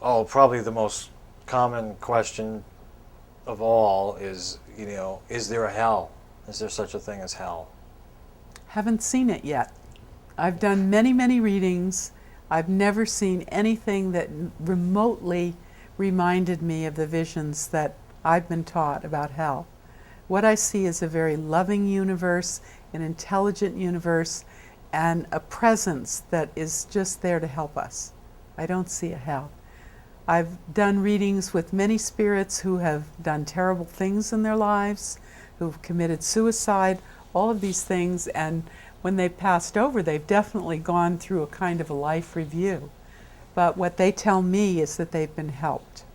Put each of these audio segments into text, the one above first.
Oh, probably the most common question of all is, is there a hell? Is there such a thing as hell? Haven't seen it yet. I've done many, many readings. I've never seen anything that remotely reminded me of the visions that I've been taught about hell. What I see is a very loving universe, an intelligent universe, and a presence that is just there to help us. I don't see a hell. I've done readings with many spirits who have done terrible things in their lives, who've committed suicide, all of these things, and when they've passed over, they've definitely gone through a kind of a life review. But what they tell me is that they've been helped.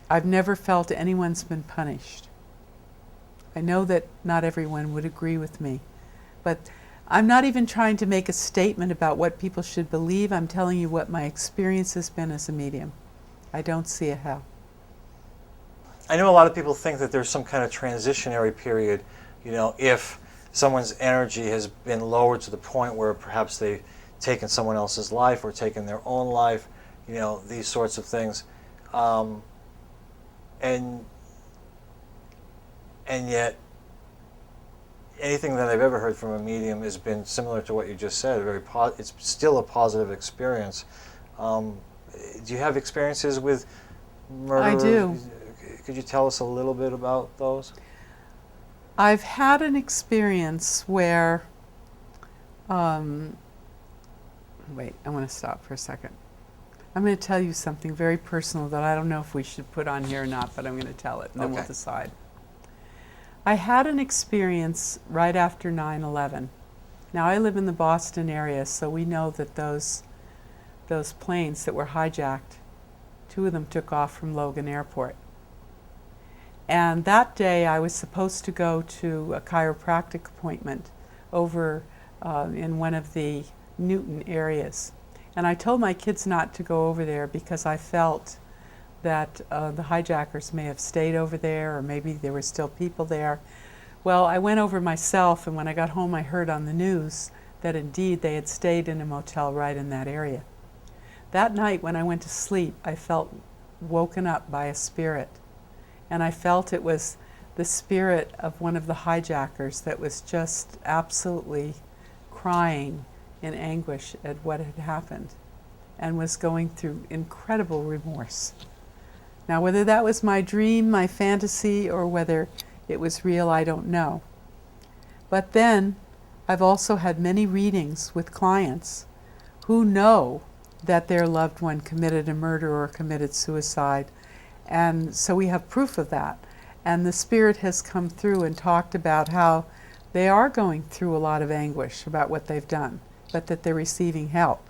I've never felt anyone's been punished. I know that not everyone would agree with me, but I'm not even trying to make a statement about what people should believe. I'm telling you what my experience has been as a medium. I don't see a hell. I know a lot of people think that there's some kind of transitionary period, if someone's energy has been lowered to the point where perhaps they've taken someone else's life or taken their own life, these sorts of things. And yet, anything that I've ever heard from a medium has been similar to what you just said. It's still a positive experience. Do you have experiences with murder? I do. Could you tell us a little bit about those? I've had an experience where, wait, I want to stop for a second. I'm going to tell you something very personal that I don't know if we should put on here or not, but I'm going to tell it, and then we'll decide. I had an experience right after 9/11. Now, I live in the Boston area, so we know that those planes that were hijacked, 2 of them took off from Logan Airport. And that day, I was supposed to go to a chiropractic appointment over in one of the Newton areas. And I told my kids not to go over there because I felt that the hijackers may have stayed over there, or maybe there were still people there. Well, I went over myself, and when I got home, I heard on the news that indeed they had stayed in a motel right in that area. That night, when I went to sleep, I felt woken up by a spirit. And I felt it was the spirit of one of the hijackers that was just absolutely crying in anguish at what had happened and was going through incredible remorse. Now, whether that was my dream, my fantasy, or whether it was real, I don't know. But then I've also had many readings with clients who know that their loved one committed a murder or committed suicide. And so we have proof of that. And the spirit has come through and talked about how they are going through a lot of anguish about what they've done, but that they're receiving help.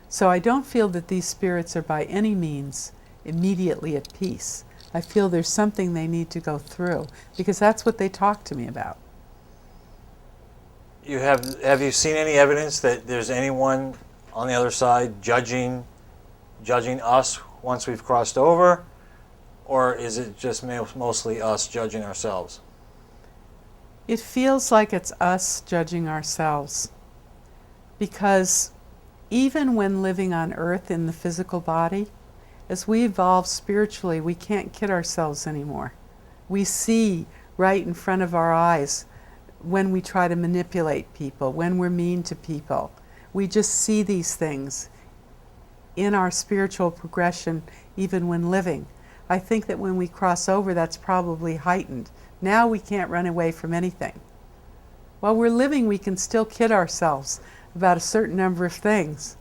So I don't feel that these spirits are by any means immediately at peace. I feel there's something they need to go through, because that's what they talk to me about. Have you seen any evidence that there's anyone on the other side judging us once we've crossed over? Or is it just mostly us judging ourselves? It feels like it's us judging ourselves, because even when living on earth in the physical body, as we evolve spiritually, we can't kid ourselves anymore. We see right in front of our eyes when we try to manipulate people, when we're mean to people. We just see these things in our spiritual progression, even when living. I think that when we cross over, that's probably heightened. Now we can't run away from anything. While we're living, we can still kid ourselves about a certain number of things.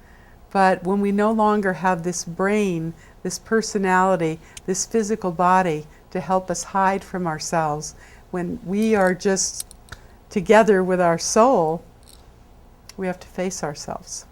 But when we no longer have this brain, this personality, this physical body to help us hide from ourselves, when we are just together with our soul, we have to face ourselves.